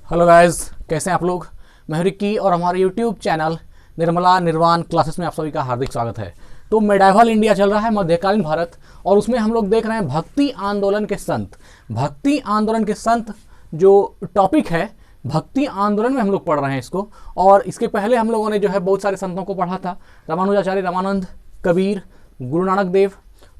Hello guys, कैसे हैं आप लोग। मैं रिक्की और हमारे यूट्यूब चैनल निर्मला निर्वाण क्लासेस में आप सभी का हार्दिक स्वागत है। तो मेडाइवल इंडिया चल रहा है, मध्यकालीन भारत, और उसमें हम लोग देख रहे हैं भक्ति आंदोलन के संत। भक्ति आंदोलन के संत जो टॉपिक है, भक्ति आंदोलन में हम लोग पढ़ रहे हैं इसको। और इसके पहले हम लोगों ने जो है बहुत सारे संतों को पढ़ा था, रामानुजाचार्य, रामानंद, कबीर, गुरु नानक देव।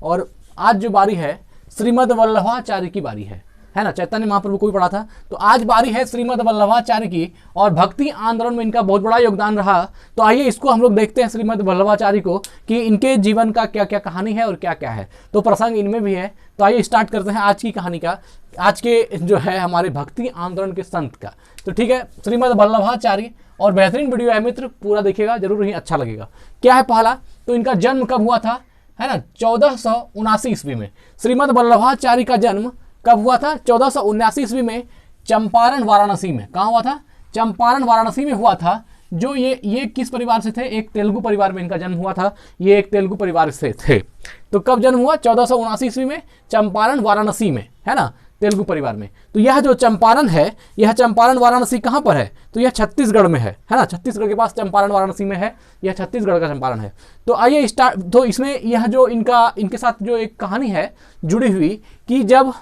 और आज जो बारी है श्रीमद वल्लभाचार्य की बारी है ना। चैतन्य महाप्रभु को भी पढ़ा था, तो आज बारी है श्रीमद वल्लभाचार्य की। और भक्ति आंदोलन में इनका बहुत बड़ा योगदान रहा। तो आइए इसको हम लोग देखते हैं, श्रीमद वल्लभाचार्य को, कि इनके जीवन का क्या क्या कहानी है और क्या क्या है। तो प्रसंग इनमें भी है। तो आइए स्टार्ट करते हैं आज की कहानी का, आज के जो है हमारे भक्ति आंदोलन के संत का। तो ठीक है, श्रीमद वल्लभाचार्य, और बेहतरीन वीडियो है मित्र, पूरा देखिएगा, जरूर ही अच्छा लगेगा। क्या है पहला, तो इनका जन्म कब हुआ था, है ना, 1479 ईस्वी में। श्रीमद वल्लभाचार्य का जन्म कब हुआ था, 1479 ईस्वी में, चंपारण वाराणसी में। कहाँ हुआ था, चंपारण वाराणसी में हुआ था। जो ये किस परिवार से थे, एक तेलुगु परिवार में इनका जन्म हुआ था। ये एक तेलुगु परिवार से थे। तो कब जन्म हुआ, 1479 ईस्वी में, चंपारण वाराणसी में, है ना, तेलुगु परिवार में। तो यह जो चंपारण है, यह चंपारण वाराणसी कहाँ पर है, तो यह छत्तीसगढ़ में है ना। छत्तीसगढ़ के पास चंपारण वाराणसी में है, यह छत्तीसगढ़ का चंपारण है। तो आइए स्टार्ट। तो इसमें यह जो इनके साथ जो एक कहानी है जुड़ी हुई, कि जब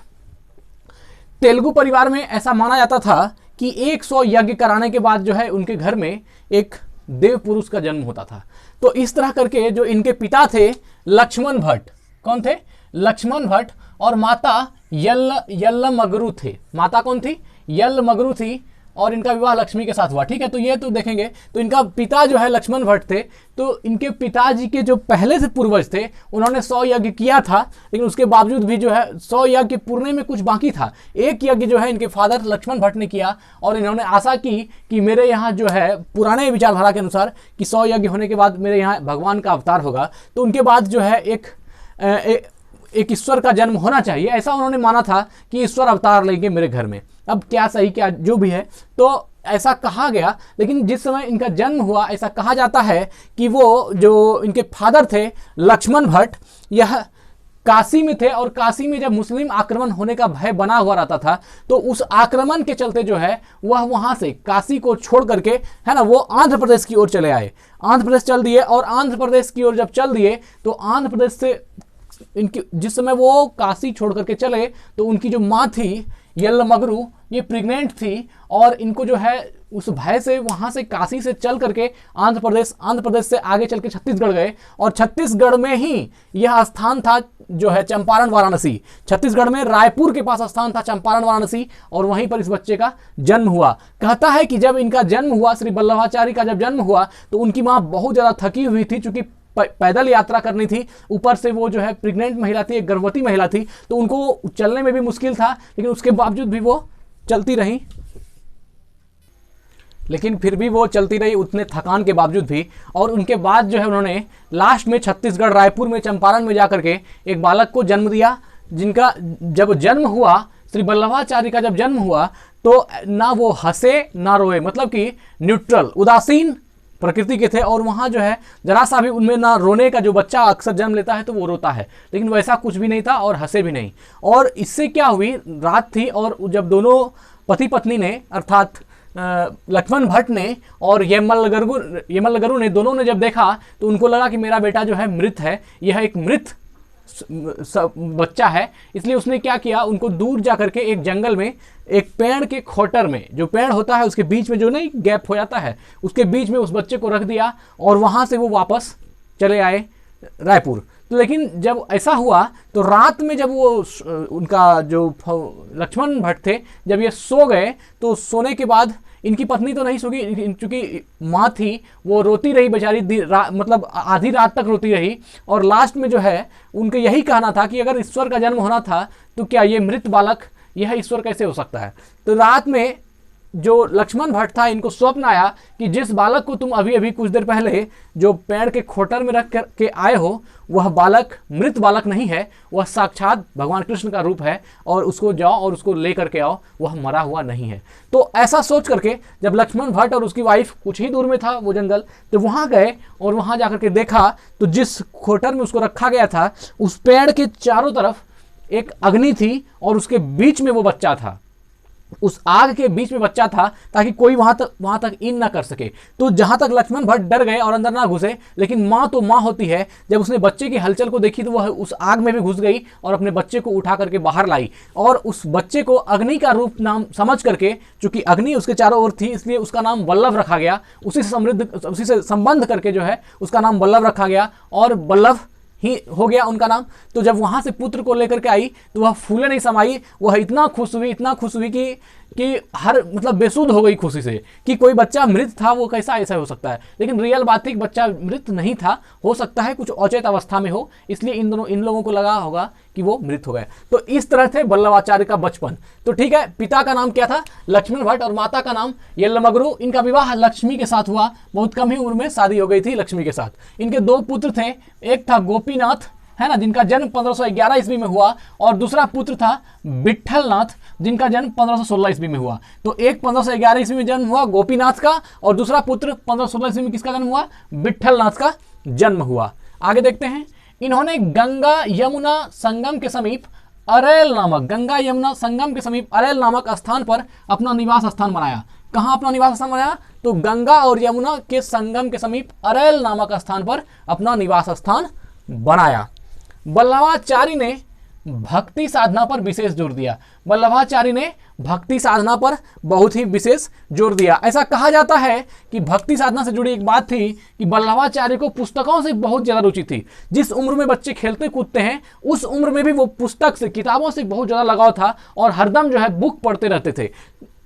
तेलुगु परिवार में ऐसा माना जाता था कि 100 यज्ञ कराने के बाद जो है उनके घर में एक देव पुरुष का जन्म होता था। तो इस तरह करके जो इनके पिता थे लक्ष्मण भट्ट, कौन थे, लक्ष्मण भट्ट, और माता यल्लमगरु थे। माता कौन थी, यल्लमगरु थी, और इनका विवाह लक्ष्मी के साथ हुआ। ठीक है, तो ये तो देखेंगे। तो इनका पिता जो है लक्ष्मण भट्ट थे। तो इनके पिताजी के जो पहले से पूर्वज थे, उन्होंने 100 यज्ञ किया था, लेकिन उसके बावजूद भी जो है 100 यज्ञ पूर्णे में कुछ बाकी था। एक यज्ञ जो है इनके फादर लक्ष्मण भट्ट ने किया, और इन्होंने आशा की कि मेरे यहाँ जो है पुराने विचारधारा के अनुसार कि 100 यज्ञ होने के बाद मेरे यहाँ भगवान का अवतार होगा। तो उनके बाद जो है एक ईश्वर का जन्म होना चाहिए, ऐसा उन्होंने माना था कि ईश्वर अवतार लेंगे मेरे घर में। अब क्या सही क्या जो भी है, तो ऐसा कहा गया। लेकिन जिस समय इनका जन्म हुआ, ऐसा कहा जाता है कि वो जो इनके फादर थे लक्ष्मण भट्ट, यह काशी में थे, और काशी में जब मुस्लिम आक्रमण होने का भय बना हुआ रहता था, तो उस आक्रमण के चलते जो है वह वहां से काशी को छोड़ करके, है ना, वो आंध्र प्रदेश की ओर चले आए। आंध्र प्रदेश चल दिए, और आंध्र प्रदेश की ओर जब चल दिए, तो आंध्र प्रदेश से इनकी जिस समय वो काशी छोड़ करके चले, तो उनकी जो माँ थी यल्लमगरु, ये प्रेग्नेंट थी, और इनको जो है उस भय से वहां से काशी से चल करके आंध्र प्रदेश से आगे चल के छत्तीसगढ़ गए। और छत्तीसगढ़ में ही यह स्थान था जो है चंपारण वाराणसी। छत्तीसगढ़ में रायपुर के पास स्थान था चंपारण वाराणसी, और वहीं पर इस बच्चे का जन्म हुआ। कहता है कि जब इनका जन्म हुआ, श्री वल्लभाचार्य का जब जन्म हुआ, तो उनकी माँ बहुत ज्यादा थकी हुई थी, चूंकि पैदल यात्रा करनी थी, ऊपर से वो जो है प्रेग्नेंट महिला थी, एक गर्भवती महिला थी, तो उनको चलने में भी मुश्किल था। लेकिन उसके बावजूद भी वो चलती रही, लेकिन फिर भी वो चलती रही उतने थकान के बावजूद भी। और उनके बाद जो है उन्होंने लास्ट में छत्तीसगढ़ रायपुर में चंपारण में जाकर के एक बालक को जन्म दिया, जिनका जब जन्म हुआ, श्री वल्लभाचार्य का जब जन्म हुआ, तो ना वो हंसे ना रोए, मतलब कि न्यूट्रल, उदासीन प्रकृति के थे। और वहाँ जो है जरा सा भी उनमें ना रोने का, जो बच्चा अक्सर जन्म लेता है तो वो रोता है, लेकिन वैसा कुछ भी नहीं था, और हंसे भी नहीं। और इससे क्या हुई, रात थी, और जब दोनों पति पत्नी ने, अर्थात लक्ष्मण भट्ट ने और यल्लमगरु ने, दोनों ने जब देखा, तो उनको लगा कि मेरा बेटा जो है मृत है, यह एक मृत बच्चा है। इसलिए उसने क्या किया, उनको दूर जा करके एक जंगल में, एक पेड़ के खोटर में, जो पेड़ होता है उसके बीच में जो नहीं गैप हो जाता है, उसके बीच में उस बच्चे को रख दिया, और वहां से वो वापस चले आए रायपुर। तो लेकिन जब ऐसा हुआ, तो रात में जब वो उनका जो लक्ष्मण भट्ट थे, जब ये सो गए, तो सोने के बाद इनकी पत्नी तो नहीं सोगी, क्योंकि माँ थी, वो रोती रही बेचारी, मतलब आधी रात तक रोती रही। और लास्ट में जो है उनका यही कहना था कि अगर ईश्वर का जन्म होना था, तो क्या ये मृत बालक, यह ईश्वर कैसे हो सकता है। तो रात में जो लक्ष्मण भट्ट था, इनको स्वप्न आया कि जिस बालक को तुम अभी अभी कुछ देर पहले जो पेड़ के खोटर में रख के आए हो, वह बालक मृत बालक नहीं है, वह साक्षात भगवान कृष्ण का रूप है, और उसको जाओ और उसको ले करके आओ, वह मरा हुआ नहीं है। तो ऐसा सोच करके जब लक्ष्मण भट्ट और उसकी वाइफ, कुछ ही दूर में था वो जंगल, तो वहाँ गए, और वहाँ जाकर के देखा, तो जिस खोटर में उसको रखा गया था, उस पेड़ के चारों तरफ एक अग्नि थी, और उसके बीच में वो बच्चा था। उस आग के बीच में बच्चा था ताकि कोई वहां तक इन ना कर सके। तो जहां तक लक्ष्मण भट्ट डर गए और अंदर ना घुसे, लेकिन माँ तो माँ होती है, जब उसने बच्चे की हलचल को देखी तो वह उस आग में भी घुस गई और अपने बच्चे को उठा करके बाहर लाई और उस बच्चे को अग्नि का रूप नाम समझ करके, चूंकि अग्नि उसके चारों ओर थी इसलिए उसका नाम वल्लभ रखा गया, उसी से संबंध करके जो है उसका नाम वल्लभ रखा गया और वल्लभ ही हो गया उनका नाम। तो जब वहां से पुत्र को लेकर के आई तो वह फूले नहीं समाई, वह इतना खुश हुई कि हर मतलब बेसुध हो गई खुशी से कि कोई बच्चा मृत था, वो कैसा ऐसा हो सकता है। लेकिन रियल बात है कि बच्चा मृत नहीं था, हो सकता है कुछ अचेत अवस्था में हो, इसलिए इन लोगों को लगा होगा कि वो मृत हो गए। तो इस तरह थे वल्लभाचार्य का बचपन। तो ठीक है, पिता का नाम क्या था? लक्ष्मण भट्ट, और माता का नाम येल्लमगरु। इनका विवाह लक्ष्मी के साथ हुआ, बहुत कम ही उम्र में शादी हो गई थी लक्ष्मी के साथ। इनके 2 पुत्र थे, एक था गोपीनाथ, है ना, जिनका जन्म 1511 ईस्वी में हुआ, और दूसरा पुत्र था विट्ठलनाथ, जिनका जन्म 1516 ईस्वी में हुआ। तो एक 1511 ईस्वी में जन्म हुआ गोपीनाथ का, और दूसरा पुत्र 1516 ईस्वी में किसका जन्म हुआ? विट्ठलनाथ का जन्म हुआ। आगे देखते हैं। इन्होंने गंगा यमुना संगम के समीप अरैल नामक स्थान पर अपना निवास स्थान बनाया। कहां अपना निवास स्थान बनाया? तो गंगा और यमुना के संगम के समीप अरैल नामक स्थान पर अपना निवास स्थान बनाया। वल्लभाचार्य ने भक्ति साधना पर विशेष जोर दिया। वल्लभाचार्य ने भक्ति साधना पर बहुत ही विशेष जोर दिया। ऐसा कहा जाता है कि भक्ति साधना से जुड़ी एक बात थी कि वल्लभाचार्य को पुस्तकों से बहुत ज़्यादा रुचि थी। जिस उम्र में बच्चे खेलते कूदते हैं उस उम्र में भी वो पुस्तक से, किताबों से बहुत ज़्यादा लगाव था और हरदम जो है बुक पढ़ते रहते थे।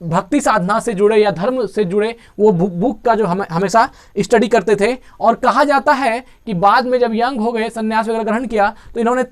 भक्ति साधना से जुड़े या धर्म से जुड़े वो बुक का जो हमेशा स्टडी करते थे। और कहा जाता है कि बाद में जब यंग हो गए, संन्यास वगैरह ग्रहण किया, तो इन्होंने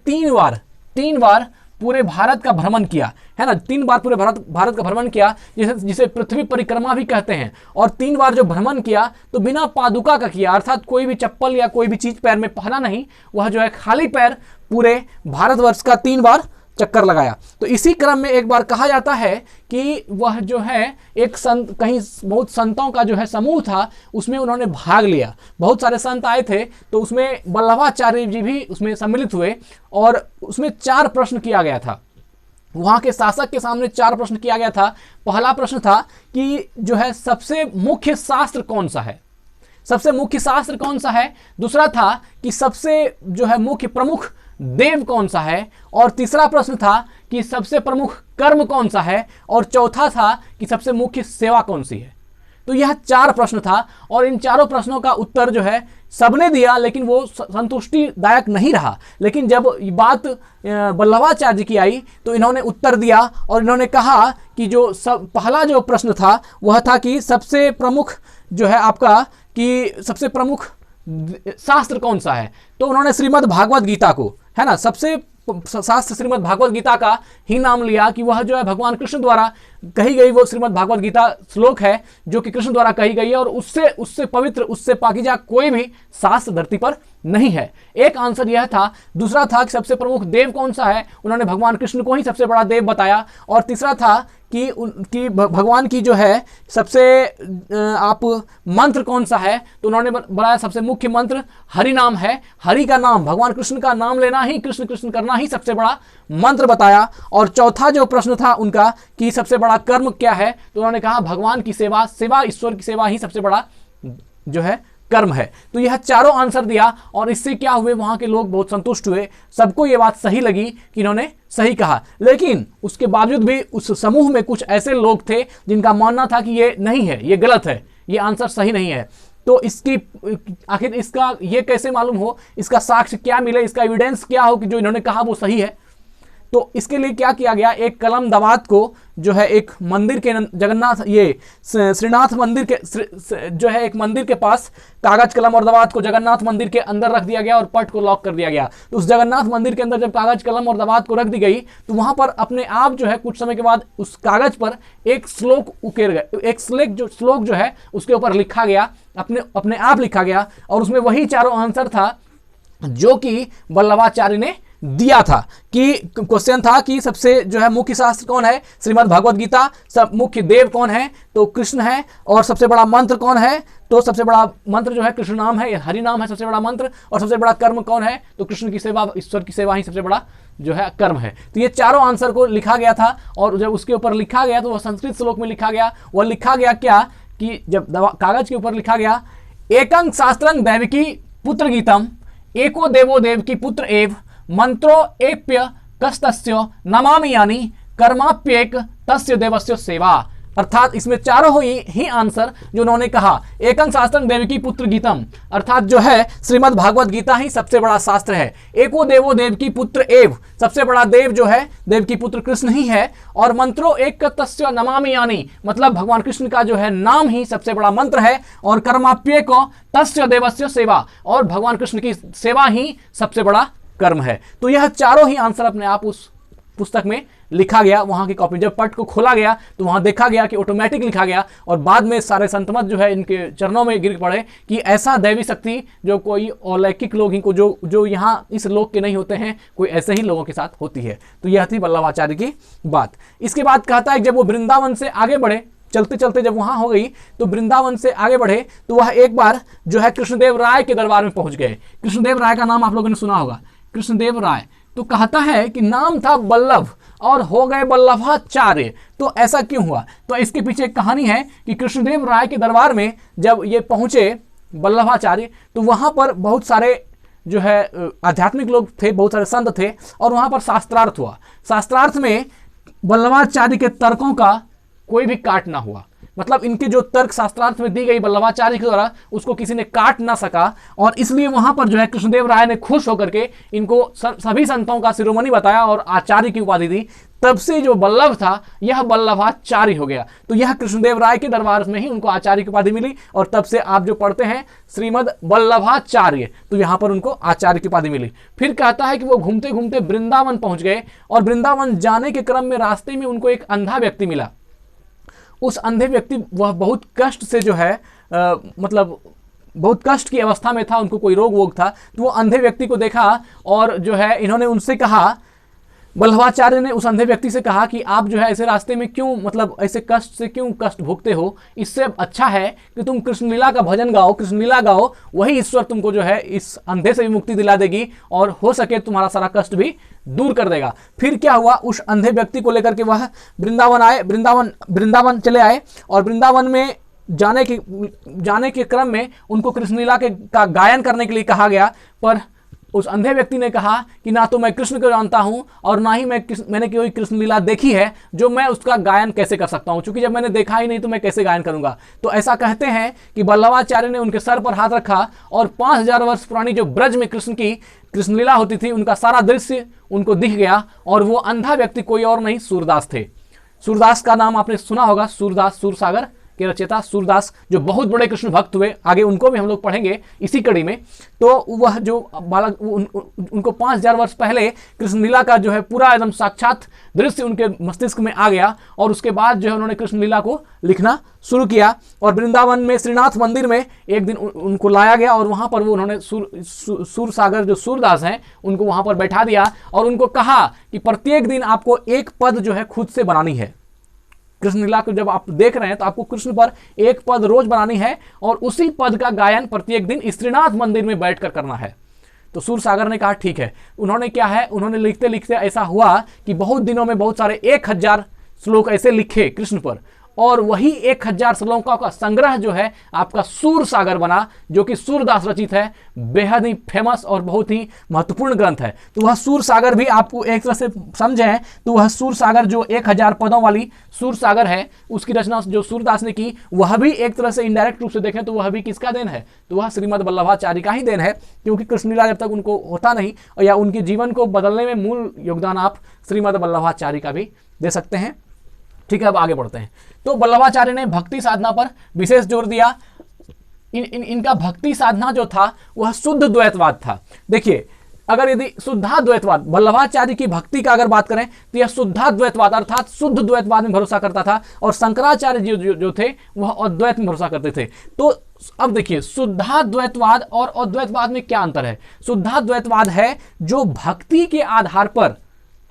3 बार पूरे भारत का भ्रमण किया, है ना। 3 बार पूरे भारत का भ्रमण किया, जिसे पृथ्वी परिक्रमा भी कहते हैं। और 3 बार जो भ्रमण किया तो बिना पादुका का किया, अर्थात कोई भी चप्पल या कोई भी चीज पैर में पहना नहीं, वह जो है खाली पैर पूरे भारतवर्ष का 3 बार चक्कर लगाया। तो इसी क्रम में एक बार कहा जाता है कि वह जो है एक संत, कहीं बहुत संतों का जो है समूह था, उसमें उन्होंने भाग लिया। बहुत सारे संत आए थे, तो उसमें वल्लभाचार्य जी भी उसमें सम्मिलित हुए और उसमें 4 प्रश्न किया गया था। वहां के शासक के सामने 4 प्रश्न किया गया था। पहला प्रश्न था कि जो है सबसे मुख्य शास्त्र कौन सा है, सबसे मुख्य शास्त्र कौन सा है। दूसरा था कि सबसे जो है मुख्य प्रमुख देव कौन सा है। और तीसरा प्रश्न था कि सबसे प्रमुख कर्म कौन सा है। और चौथा था कि सबसे मुख्य सेवा कौन सी है। तो यह 4 प्रश्न था और इन चारों प्रश्नों का उत्तर जो है सबने दिया, लेकिन वो संतुष्टिदायक नहीं रहा। लेकिन जब बात वल्लभाचार्य की आई तो इन्होंने उत्तर दिया और इन्होंने कहा कि जो पहला जो प्रश्न था वह था कि सबसे प्रमुख जो है आपका, कि सबसे प्रमुख शास्त्र कौन सा है। तो उन्होंने श्रीमद् भागवत गीता को, है ना, सबसे शास्त्र श्रीमद् भागवत गीता का ही नाम लिया कि वह जो है भगवान कृष्ण द्वारा कही गई वो श्रीमद् भागवत गीता श्लोक है जो कि कृष्ण द्वारा कही गई है और उससे पवित्र, उससे पाकीज़ा कोई भी शास्त्र धरती पर नहीं है। एक आंसर यह था। दूसरा था कि सबसे प्रमुख देव कौन सा है, उन्होंने भगवान कृष्ण को ही सबसे बड़ा देव बताया। और तीसरा था कि भगवान की जो है सबसे आप मंत्र कौन सा है, तो उन्होंने बताया सबसे मुख्य मंत्र हरि नाम है। हरि का नाम, भगवान कृष्ण का नाम लेना ही, कृष्ण कृष्ण करना ही सबसे बड़ा मंत्र बताया। और चौथा जो प्रश्न था उनका कि सबसे बड़ा कर्म क्या है, तो उन्होंने कहा भगवान की सेवा, ईश्वर की सेवा ही सबसे बड़ा जो है कर्म है। तो यह चारों आंसर दिया और इससे क्या हुए, वहां के लोग बहुत संतुष्ट हुए, सबको यह बात सही लगी कि इन्होंने सही कहा। लेकिन उसके बावजूद भी उस समूह में कुछ ऐसे लोग थे जिनका मानना था कि ये नहीं है, ये गलत है, ये आंसर सही नहीं है। तो इसकी आखिर इसका ये कैसे मालूम हो, इसका साक्ष्य क्या मिले, इसका एविडेंस क्या हो कि जो इन्होंने कहा वो सही है। तो इसके लिए क्या किया गया, एक कलम दवात को जो है एक मंदिर के जगन्नाथ, ये श्रीनाथ मंदिर के जो है एक मंदिर के पास कागज कलम और दवात को जगन्नाथ मंदिर के अंदर रख दिया गया और पट को लॉक कर दिया गया। तो उस जगन्नाथ मंदिर के अंदर जब कागज कलम और दवात को रख दी गई तो वहां पर अपने आप जो है कुछ समय के बाद उस कागज पर एक श्लोक उकेर गया, एक श्लोक जो है उसके ऊपर लिखा गया, अपने आप लिखा गया। और उसमें वही चारों आंसर था जो कि वल्लभाचार्य ने दिया था। कि क्वेश्चन था कि सबसे जो है मुख्य शास्त्र कौन है, श्रीमद् भागवत गीता। सब मुख्य देव कौन है, तो कृष्ण है। और सबसे बड़ा मंत्र कौन है, तो सबसे बड़ा मंत्र जो है कृष्ण नाम है, हरि नाम है सबसे बड़ा मंत्र। और सबसे बड़ा कर्म कौन है, तो कृष्ण की सेवा, ईश्वर की सेवा ही सबसे बड़ा जो है कर्म है। तो ये चारों आंसर को लिखा गया था, और जब उसके ऊपर लिखा गया तो वह संस्कृत श्लोक में लिखा गया। वह लिखा गया क्या कि जब कागज के ऊपर लिखा गया, एकं शास्त्रं दैविकी पुत्र गीतम एको देवो देवकी पुत्र एव मंत्रो एप्य कस्तस्य नमामि यानी कर्माप्येक तस्य देवस्य सेवा। अर्थात इसमें चारों ही आंसर जो उन्होंने कहा, एकं शास्त्रं देवकी पुत्र गीतम, अर्थात जो है श्रीमद् भागवत गीता ही सबसे बड़ा शास्त्र है। एको देवो देवकी पुत्र एव, सबसे बड़ा देव जो है देवकी पुत्र कृष्ण ही है। और मंत्रो एक तस्य नमामि यानी, मतलब भगवान कृष्ण का जो है नाम ही सबसे बड़ा मंत्र है। और कर्माप्य को तस्य देवस्य सेवा, और भगवान कृष्ण की सेवा ही सबसे बड़ा कर्म है। तो यह चारों ही आंसर अपने आप उस पुस्तक में लिखा गया। वहां की कॉपी जब पट को खोला गया तो वहां देखा गया कि ऑटोमेटिक लिखा गया, और बाद में सारे संतमत जो है इनके चरणों में गिर पड़े कि ऐसा दैवी शक्ति जो कोई अलौकिक लोग ही को जो यहाँ इस लोक के नहीं होते हैं, कोई ऐसे ही लोगों के साथ होती है। तो यह थी वल्लभाचार्य की बात। इसके बाद कहता है जब वो वृंदावन से आगे बढ़े, चलते चलते जब वहां हो गई तो वृंदावन से आगे बढ़े तो वह एक बार जो है कृष्णदेव राय के दरबार में पहुंच गए। कृष्णदेव राय का नाम आप लोगों ने सुना होगा, कृष्णदेव राय। तो कहता है कि नाम था बल्लभ और हो गए वल्लभाचार्य। तो ऐसा क्यों हुआ? तो इसके पीछे एक कहानी है कि कृष्णदेव राय के दरबार में जब ये पहुंचे वल्लभाचार्य, तो वहां पर बहुत सारे जो है आध्यात्मिक लोग थे, बहुत सारे संत थे, और वहां पर शास्त्रार्थ हुआ। शास्त्रार्थ में वल्लभाचार्य के तर्कों का कोई भी काट ना हुआ, मतलब इनके जो तर्क शास्त्रार्थ में दी गई वल्लभाचार्य के द्वारा, उसको किसी ने काट ना सका। और इसलिए वहां पर जो है कृष्णदेव राय ने खुश होकर के इनको सभी संतों का शिरोमणि बताया और आचार्य की उपाधि दी। तब से जो वल्लभ था यह वल्लभाचार्य हो गया। तो यह कृष्णदेव राय के दरबार में ही उनको आचार्य की उपाधि मिली, और तब से आप जो पढ़ते हैं श्रीमद् वल्लभाचार्य, तो यहां पर उनको आचार्य की उपाधि मिली। फिर कहता है कि वो घूमते घूमते वृंदावन पहुंच गए, और वृंदावन जाने के क्रम में रास्ते में उनको एक अंधा व्यक्ति मिला। उस अंधे व्यक्ति वह बहुत कष्ट से जो है मतलब बहुत कष्ट की अवस्था में था, उनको कोई रोग वोग था। तो वो अंधे व्यक्ति को देखा और जो है इन्होंने उनसे कहा, वल्लभाचार्य ने उस अंधे व्यक्ति से कहा कि आप जो है ऐसे रास्ते में क्यों, मतलब ऐसे कष्ट से क्यों कष्ट भोगते हो? इससे अच्छा है कि तुम कृष्णलीला का भजन गाओ, कृष्णलीला गाओ, वही ईश्वर तुमको जो है इस अंधे से भी मुक्ति दिला देगी और हो सके तुम्हारा सारा कष्ट भी दूर कर देगा। फिर क्या हुआ, उस अंधे व्यक्ति को लेकर के वह वृंदावन आए, वृंदावन चले आए, और वृंदावन में जाने के क्रम में उनको कृष्णलीला का गायन करने के लिए कहा गया। पर उस अंधे व्यक्ति ने कहा कि ना तो मैं कृष्ण को जानता हूं और ना ही मैंने कोई कृष्णलीला देखी है जो मैं उसका गायन कैसे कर सकता हूं, क्योंकि जब मैंने देखा ही नहीं तो मैं कैसे गायन करूंगा। तो ऐसा कहते हैं कि वल्लभाचार्य ने उनके सर पर हाथ रखा और 5000 वर्ष पुरानी जो ब्रज में कृष्ण की कृष्णलीला होती थी उनका सारा दृश्य उनको दिख गया। और वो अंधा व्यक्ति कोई और नहीं, सूरदास थे। सूरदास का नाम आपने सुना होगा, सूरदास, सूरसागर के रचयिता सूरदास, जो बहुत बड़े कृष्ण भक्त हुए। आगे उनको भी हम लोग पढ़ेंगे इसी कड़ी में। तो वह जो बालक उनको 5000 वर्ष पहले कृष्णलीला का जो है पूरा एकदम साक्षात दृश्य उनके मस्तिष्क में आ गया, और उसके बाद जो है उन्होंने कृष्णलीला को लिखना शुरू किया। और वृंदावन में श्रीनाथ मंदिर में एक दिन उनको लाया गया, और वहां पर वो उन्होंने सूरसागर जो सूरदास हैं उनको वहां पर बैठा दिया, और उनको कहा कि प्रत्येक दिन आपको एक पद जो है खुद से बनानी है। कृष्णलीला को जब आप देख रहे हैं तो आपको कृष्ण पर एक पद रोज बनानी है, और उसी पद का गायन प्रत्येक दिन श्रीनाथ मंदिर में बैठकर करना है। तो सूरसागर ने कहा ठीक है। उन्होंने क्या है, उन्होंने लिखते लिखते ऐसा हुआ कि बहुत दिनों में बहुत सारे 1000 श्लोक ऐसे लिखे कृष्ण पर, और वही 1000 श्लोकों का संग्रह जो है आपका सूरसागर बना, जो कि सूरदास रचित है। बेहद ही फेमस और बहुत ही महत्वपूर्ण ग्रंथ है। तो वह सूरसागर भी आपको एक तरह से समझें तो वह सूरसागर जो 1000 पदों वाली सूरसागर है, उसकी रचना जो सूरदास ने की, वह भी एक तरह से इनडायरेक्ट रूप से देखें तो वह भी किसका देन है? तो वह श्रीमद् वल्लभाचार्य का ही देन है, क्योंकि कृष्णलीला जब तक उनको होता नहीं, या उनके जीवन को बदलने में मूल योगदान आप श्रीमद् वल्लभाचार्य का भी दे सकते हैं। ठीक है, अब आगे बढ़ते हैं। तो वल्लभाचार्य ने भक्ति साधना पर विशेष जोर दिया। इनका भक्ति साधना जो था वह शुद्ध द्वैतवाद था। देखिए, अगर यदि शुद्धाद्वैतवाद, वल्लभाचार्य की भक्ति का अगर बात करें तो यह शुद्धाद्वैतवाद अर्थात शुद्ध द्वैतवाद में भरोसा करता था, और शंकराचार्य जी जो थे वह अद्वैत में भरोसा करते थे। तो अब देखिए, शुद्धाद्वैतवाद और अद्वैतवाद में क्या अंतर है? शुद्धाद्वैतवाद है जो भक्ति के आधार पर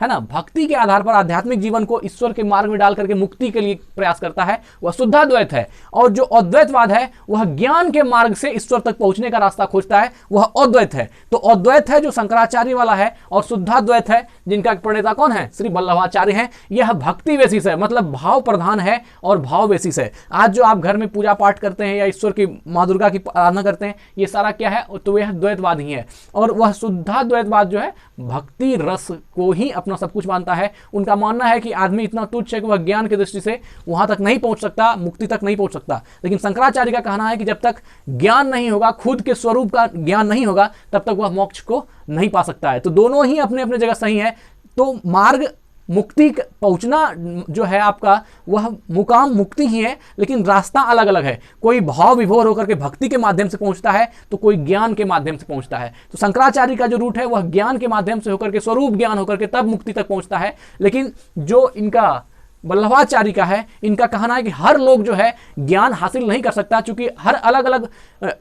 है ना, भक्ति के आधार पर आध्यात्मिक जीवन को ईश्वर के मार्ग में डाल करके मुक्ति के लिए प्रयास करता है, वह शुद्धाद्वैत है। और जो अद्वैतवाद है वह ज्ञान के मार्ग से ईश्वर तक पहुंचने का रास्ता खोजता है, वह अद्वैत है। तो अद्वैत है जो शंकराचार्य वाला है, और शुद्धाद्वैत है जिनका प्रणेता कौन है, श्री वल्लभाचार्य है। यह भक्ति बेसिस है, मतलब भाव प्रधान है और भाव बेसिस है। आज जो आप घर में पूजा पाठ करते हैं या ईश्वर की माँ दुर्गा की आराधना करते हैं, ये सारा क्या है, तो यह द्वैतवाद ही है। और वह शुद्धाद्वैतवाद जो है भक्ति रस को ही अपना सब कुछ मानता है। उनका मानना है कि आदमी इतना तुच्छ है कि वह ज्ञान की दृष्टि से वहां तक नहीं पहुंच सकता, मुक्ति तक नहीं पहुंच सकता। लेकिन शंकराचार्य का कहना है कि जब तक ज्ञान नहीं होगा, खुद के स्वरूप का ज्ञान नहीं होगा, तब तक वह मोक्ष को नहीं पा सकता है। तो दोनों ही अपने अपने जगह सही है। तो मार्ग मुक्ति पहुंचना जो है आपका, वह मुकाम मुक्ति ही है, लेकिन रास्ता अलग अलग है। कोई भाव विभोर होकर के भक्ति के माध्यम से पहुंचता है, तो कोई ज्ञान के माध्यम से पहुंचता है। तो शंकराचार्य का जो रूट है वह ज्ञान के माध्यम से होकर के, स्वरूप ज्ञान होकर के तब मुक्ति तक पहुंचता है। लेकिन जो इनका वल्लभाचार्य का है, इनका कहना है कि हर लोग जो है ज्ञान हासिल नहीं कर सकता, क्योंकि हर अलग अलग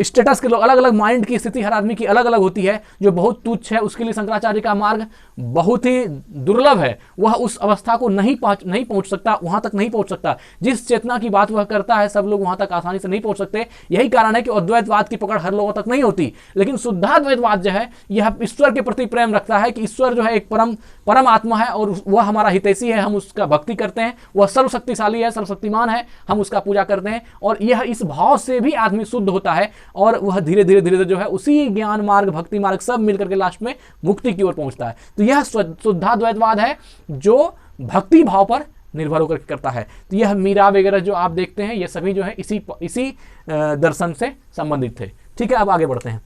स्टेटस के लोग, अलग अलग माइंड की स्थिति हर आदमी की अलग अलग होती है। जो बहुत तुच्छ है उसके लिए शंकराचार्य का मार्ग बहुत ही दुर्लभ है, वह उस अवस्था को नहीं पहुंच सकता, वहां तक नहीं पहुंच सकता। जिस चेतना की बात वह करता है, सब लोग वहां तक आसानी से नहीं पहुंच सकते। यही कारण है कि अद्वैतवाद की पकड़ हर लोगों तक नहीं होती। लेकिन शुद्धाद्वैतवाद जो है यह ईश्वर के प्रति प्रेम रखता है कि ईश्वर जो है एक परम आत्मा है और वह हमारा हितैषी है, हम उसका भक्ति करते हैं, वह सर्वशक्तिशाली है, सर्वशक्तिमान है, हम उसका पूजा करते हैं। और यह इस भाव से भी आदमी शुद्ध होता है, और वह धीरे धीरे जो है उसी ज्ञान मार्ग, भक्ति मार्ग सब मिलकर के लास्ट में मुक्ति की ओर पहुंचता है। तो यह शुद्धाद्वैतवाद है जो भक्ति भाव पर निर्भर होकर करता है। तो यह मीरा वगैरह जो आप देखते हैं, ये सभी जो है इसी दर्शन से संबंधित थे। ठीक है, अब आगे बढ़ते हैं।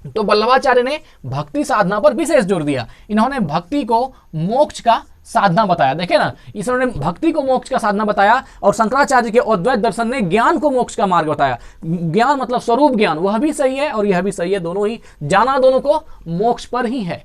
तो वल्लभाचार्य ने भक्ति साधना पर विशेष जोर दिया। इन्होंने भक्ति को मोक्ष का साधना बताया। देखे ना, इसने भक्ति को मोक्ष का साधना बताया, और शंकराचार्य के अद्वैत दर्शन ने ज्ञान को मोक्ष का मार्ग बताया। ज्ञान मतलब स्वरूप ज्ञान, वह भी सही है और यह भी सही है, दोनों ही जाना दोनों को मोक्ष पर ही है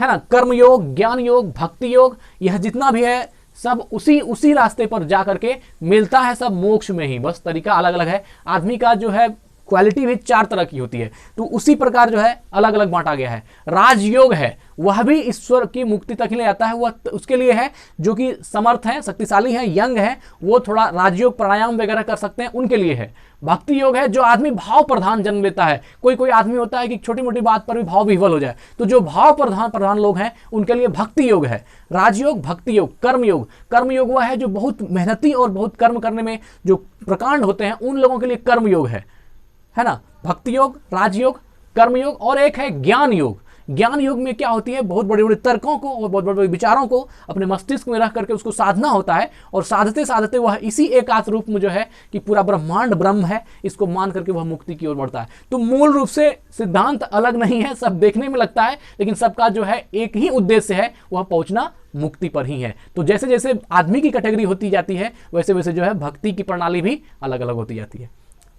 ना। कर्म योग, ज्ञान योग, भक्ति योग, यह जितना भी है सब उसी रास्ते पर जा करके मिलता है, सब मोक्ष में ही, बस तरीका अलग अलग है। आदमी का जो है क्वालिटी भी 4 तरह की होती है, तो उसी प्रकार जो है अलग अलग बांटा गया है। राजयोग है, वह भी ईश्वर की मुक्ति तक ले आता है, वह उसके लिए है जो कि समर्थ है, शक्तिशाली है, यंग है, वो थोड़ा राजयोग प्राणायाम वगैरह कर सकते हैं, उनके लिए है। भक्ति योग है जो आदमी भाव प्रधान जन्म लेता है। कोई आदमी होता है कि छोटी मोटी बात पर भी भाव विह्वल हो जाए, तो जो भाव प्रधान लोग हैं उनके लिए भक्ति योग है। राजयोग, भक्ति योग। कर्म योग वह है जो बहुत मेहनती और बहुत कर्म करने में जो प्रकांड होते हैं, उन लोगों के लिए कर्म योग है ना। भक्ति योग, राजयोग, कर्म योग, और एक है ज्ञान योग। ज्ञान योग में क्या होती है, बहुत बड़े बड़े तर्कों को और बहुत बड़े विचारों को अपने मस्तिष्क में रख करके उसको साधना होता है, और साधते साधते वह इसी एकात्म रूप में जो है कि पूरा ब्रह्मांड ब्रह्म है, इसको मान करके वह मुक्ति की ओर बढ़ता है। तो मूल रूप से सिद्धांत अलग नहीं है, सब देखने में लगता है, लेकिन सबका जो है एक ही उद्देश्य है, वह पहुंचना मुक्ति पर ही है। तो जैसे जैसे आदमी की कैटेगरी होती जाती है, वैसे वैसे जो है भक्ति की प्रणाली भी अलग अलग होती जाती है।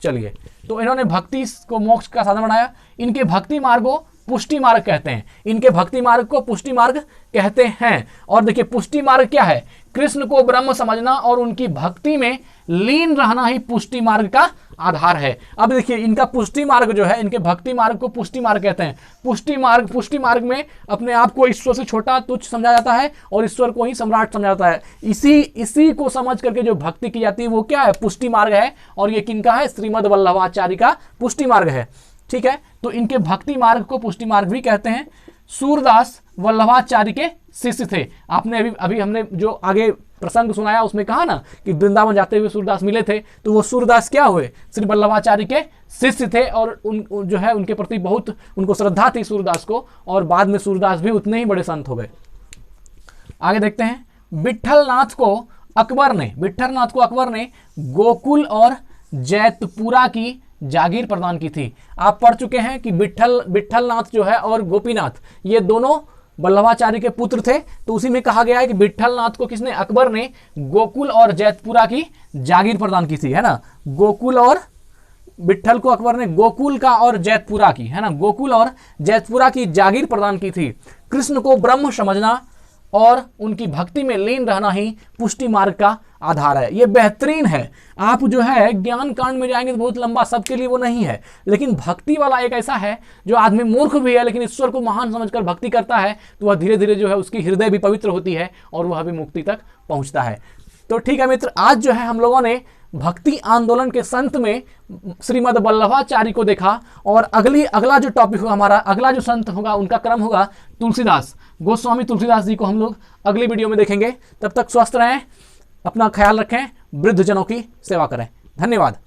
चलिए, तो इन्होंने भक्ति को मोक्ष का साधन बनाया। इनके भक्ति मार्ग को पुष्टि मार्ग कहते हैं। इनके भक्ति मार्ग को पुष्टि मार्ग कहते हैं। और देखिए, पुष्टि मार्ग क्या है, कृष्ण को ब्रह्म समझना और उनकी भक्ति में लीन रहना ही पुष्टि मार्ग का आधार है। अब देखिए, इनका पुष्टि मार्ग जो है, इनके भक्ति मार्ग को पुष्टि मार्ग कहते हैं। पुष्टि मार्ग में अपने आप को ईश्वर से छोटा तुच्छ समझा जाता है और ईश्वर को ही सम्राट समझा जाता है। इसी को समझ करके जो भक्ति की जाती है वो क्या है, पुष्टि मार्ग है। और ये किनका है, श्रीमद वल्लभाचार्य का पुष्टि मार्ग है। ठीक है, तो इनके भक्ति मार्ग को पुष्टि मार्ग भी कहते हैं। सूरदास वल्लभाचार्य के शिष्य थे। आपने अभी हमने जो आगे प्रसंग सुनाया उसमें कहा ना कि वृंदावन जाते हुए सूरदास मिले थे, तो वो सूरदास क्या हुए, श्री वल्लभाचार्य के शिष्य थे, और जो है उनके प्रति बहुत उनको श्रद्धा थी सूरदास को, और बाद में सूरदास भी उतने ही बड़े संत हो गए। आगे देखते हैं। विट्ठलनाथ को अकबर ने गोकुल और जैतपुरा की जागीर प्रदान की थी। आप पढ़ चुके हैं कि विट्ठलनाथ जो है और गोपीनाथ, ये दोनों वल्लभाचार्य के पुत्र थे। तो उसी में कहा गया है कि विट्ठलनाथ को किसने, अकबर ने गोकुल और जैतपुरा की जागीर प्रदान की थी, है ना। गोकुल और विट्ठल को अकबर ने गोकुल का और जैतपुरा की, है ना, गोकुल और जैतपुरा की जागीर प्रदान की थी। कृष्ण को ब्रह्म समझना और उनकी भक्ति में लीन रहना ही पुष्टि मार्ग का आधार है। ये बेहतरीन है। आप जो है ज्ञान कांड में जाएंगे तो बहुत लंबा, सबके लिए वो नहीं है, लेकिन भक्ति वाला एक ऐसा है जो आदमी मूर्ख भी है लेकिन ईश्वर को महान समझकर भक्ति करता है, तो वह धीरे धीरे जो है उसकी हृदय भी पवित्र होती है और वह भी मुक्ति तक पहुंचता है। तो ठीक है मित्र, आज जो है हम लोगों ने भक्ति आंदोलन के संत में श्रीमद वल्लभाचार्य को देखा, और अगला जो टॉपिक होगा हमारा, अगला जो संत होगा उनका क्रम होगा तुलसीदास, गोस्वामी तुलसीदास जी को हम लोग अगली वीडियो में देखेंगे। तब तक स्वस्थ रहें, अपना ख्याल रखें, वृद्धजनों की सेवा करें। धन्यवाद।